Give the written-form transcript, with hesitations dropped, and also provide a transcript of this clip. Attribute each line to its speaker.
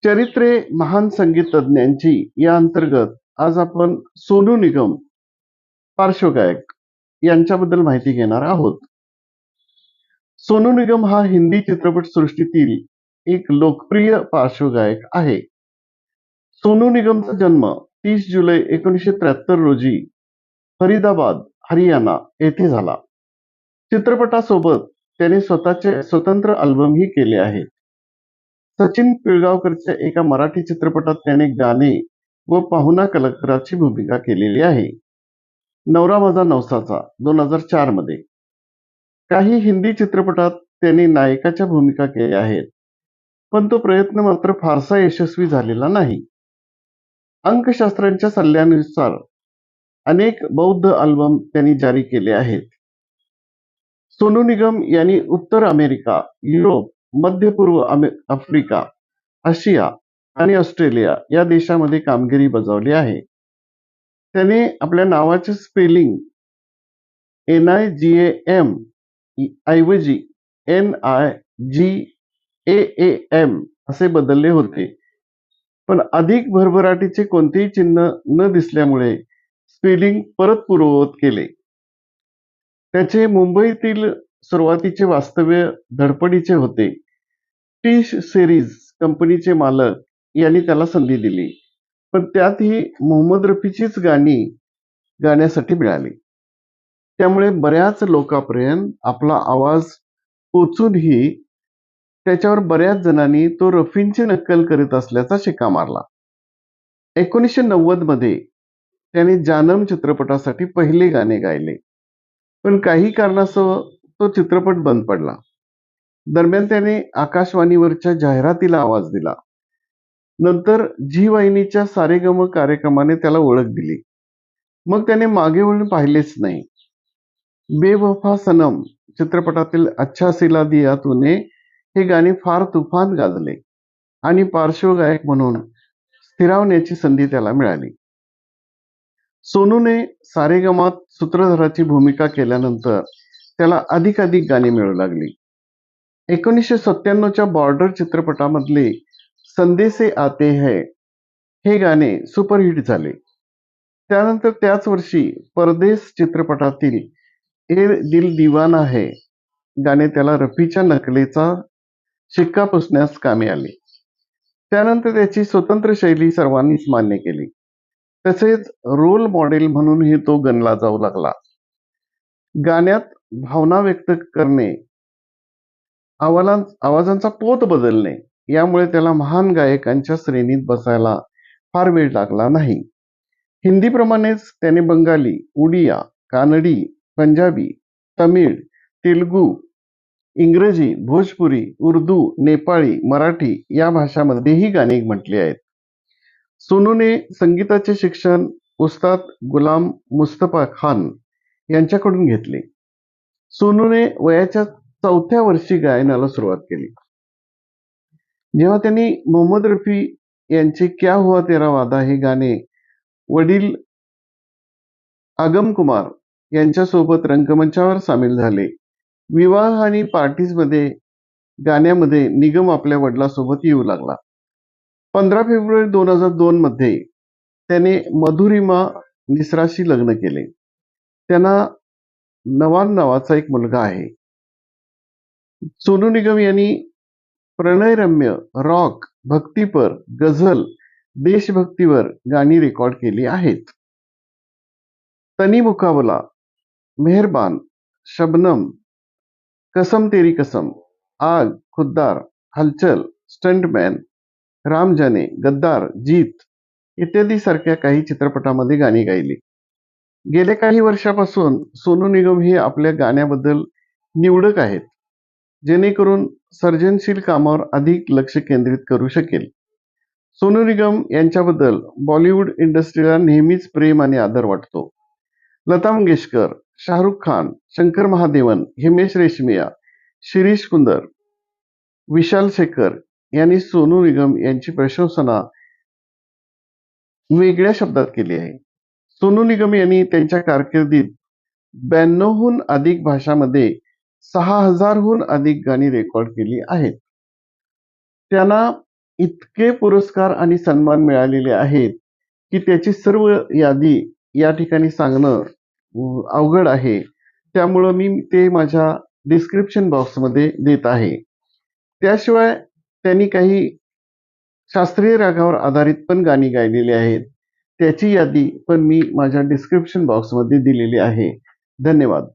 Speaker 1: चरित्रे महान संगीतज्ञांची या अंतर्गत आज आपण सोनू निगम पार्श्वगायक यांच्याबद्दल माहिती घेणार आहोत. सोनू निगम हा हिंदी चित्रपट सृष्टीतील एक लोकप्रिय पार्श्वगायक आहे. सोनू निगमचा जन्म 30 जुलै 1973 रोजी फरीदाबाद, हरियाणा येथे झाला. चित्रपटासोबत त्याने स्वतःचे स्वतंत्र अल्बमही केले आहेत. सचिन पिळगावकरच्या एका मराठी चित्रपटात त्याने गाणे व पाहुणा कलाकाराची भूमिका केलेली आहे. नवरा माझा नवसाचा 2004 मध्ये. काही हिंदी चित्रपटात त्यांनी नायकाच्या भूमिका केल्या आहेत, पण तो प्रयत्न मात्र फारसा यशस्वी झालेला नाही. अंकशास्त्रांच्या सल्ल्यानुसार अनेक बौद्ध अल्बम त्यांनी जारी केले आहेत. सोनू निगम यांनी उत्तर अमेरिका, युरोप, मध्य पूर्व आफ्रिका, आशिया आणि ऑस्ट्रेलिया या देशांमध्ये कामगिरी बजावली आहे. त्याने आपल्या नावाचे स्पेलिंग NIGAM ऐवजी NIGAAM असे बदलले होते, पण अधिक भरभराटीचे कोणतेही चिन्ह न दिसल्यामुळे स्पेलिंग परत पूर्ववत केले. त्याचे मुंबईतील सुरुवातीचे वास्तव्य धडपडीचे होते. टी सिरीज कंपनीचे मालक यांनी त्याला संधी दिली, पण त्यातही मोहम्मद रफीचीच गाणी गाण्यासाठी मिळाली. त्यामुळे बऱ्याच लोकांपर्यंत आपला आवाज पोचूनही त्याच्यावर बऱ्याच जणांनी तो रफींची नक्कल करीत असल्याचा शिक्का मारला. 1990 मध्ये त्याने जानम चित्रपटासाठी पहिले गाणे गायले, पण काही कारणास्तव तो चित्रपट बंद पडला. दरम्यान त्याने आकाशवाणीवरच्या जाहिरातीला आवाज दिला. नंतर झी वाहिनीच्या सारेगम कार्यक्रमाने त्याला ओळख दिली. मग त्याने मागे वळून पाहिलेच नाही. बेवफा सनम चित्रपटातील अच्छा सिला दिया तूने हे गाणे फार तुफान गाजले आणि पार्श्वगायक म्हणून स्थिरावण्याची संधी त्याला मिळाली. सोनूने सारेगमात सूत्रधाराची भूमिका केल्यानंतर त्याला अधिकाधिक गाणी मिळू लागली. 1997च्या बॉर्डर चित्रपटामधले संदेशे आते है हे गाणे सुपरहिट झाले. त्यानंतर त्याच वर्षी परदेस चित्रपटातील ए दिल दीवाना है गाणे त्याला रफीच्या नकलेचा शिक्का पुसण्यास कामी आले. त्यानंतर त्याची स्वतंत्र शैली सर्वांनीच मान्य केली. तसेच रोल मॉडेल म्हणूनही तो गणला जाऊ लागला. गाण्यात भावना व्यक्त करणे, आवाजांचा पोत बदलणे यामुळे त्याला महान गायकांच्या श्रेणीत बसायला फार वेळ लागला नाही. हिंदीप्रमाणेच त्याने बंगाली, उडिया, कानडी, पंजाबी, तमिळ, तेलुगू, इंग्रजी, भोजपुरी, उर्दू, नेपाळी, मराठी या भाषांमध्येही गाणी म्हटली आहेत. सोनूने संगीताचे शिक्षण उस्ताद गुलाम मुस्तफा खान यांच्याकडून घेतले. सोनूने वयाच्या 4थ्या वर्षी गायनाला सुरुवात केली. जेव्हा त्यांनी मोहम्मद रफी यांचे क्या हुआ तेरा वादा हे गाणे वडील आगम कुमार यांच्यासोबत रंगमंचावर सामील झाले. विवाह आणि पार्टीजमध्ये गाण्यामध्ये निगम आपल्या वडिलांसोबत येऊ लागला. 15 फेब्रुवारी 2002 मध्ये त्याने मधुरिमा मिश्राशी लग्न केले. त्यांना नवान नावाचा एक मुलगा आहे. सोनू निगम यांनी प्रणयरम्य, रॉक, भक्तीपर, गझल, देशभक्तीवर गाणी रेकॉर्ड केली आहेत. तनी मुकाबला, मेहरबान, शबनम, कसम तेरी कसम, आग, खुद्दार, हलचल, स्टंटमॅन, राम जाने, गद्दार, जीत इत्यादी सारख्या काही चित्रपटामध्ये गाणी गायली. गेल्या काही वर्षापासून सोनू निगम हे आपल्या गाण्याबद्दल निवडक आहेत, जेणेकरून सर्जनशील कामावर अधिक लक्ष केंद्रित करू शकेल. सोनू निगम यांच्याबद्दल बॉलिवूड इंडस्ट्रीला नेहमीच प्रेम आणि आदर वाटतो. लता मंगेशकर, शाहरुख खान, शंकर महादेवन, हिमेश रेशमिया, शिरीष कुंदर, विशाल शेखर यांनी सोनू निगम यांची प्रशंसा वेगळ्या शब्दात केली आहे. सोनू निगम यांनी त्यांच्या कारकिर्दीत 92हून अधिक भाषांमध्ये 6000हून अधिक गाणी रेकॉर्ड केली आहेत. त्यांना इतके पुरस्कार आणि सन्मान मिळालेले आहेत, की त्याची सर्व यादी या ठिकाणी सांगणं अवघड आहे. त्यामुळं मी ते माझ्या डिस्क्रिप्शन बॉक्समध्ये देत आहे. त्याशिवाय त्यांनी काही शास्त्रीय रागावर आधारित पण गाणी गायलेली आहेत. त्याची यादी पण मी माझ्या डिस्क्रिप्शन बॉक्समध्ये दिलेली आहे. धन्यवाद.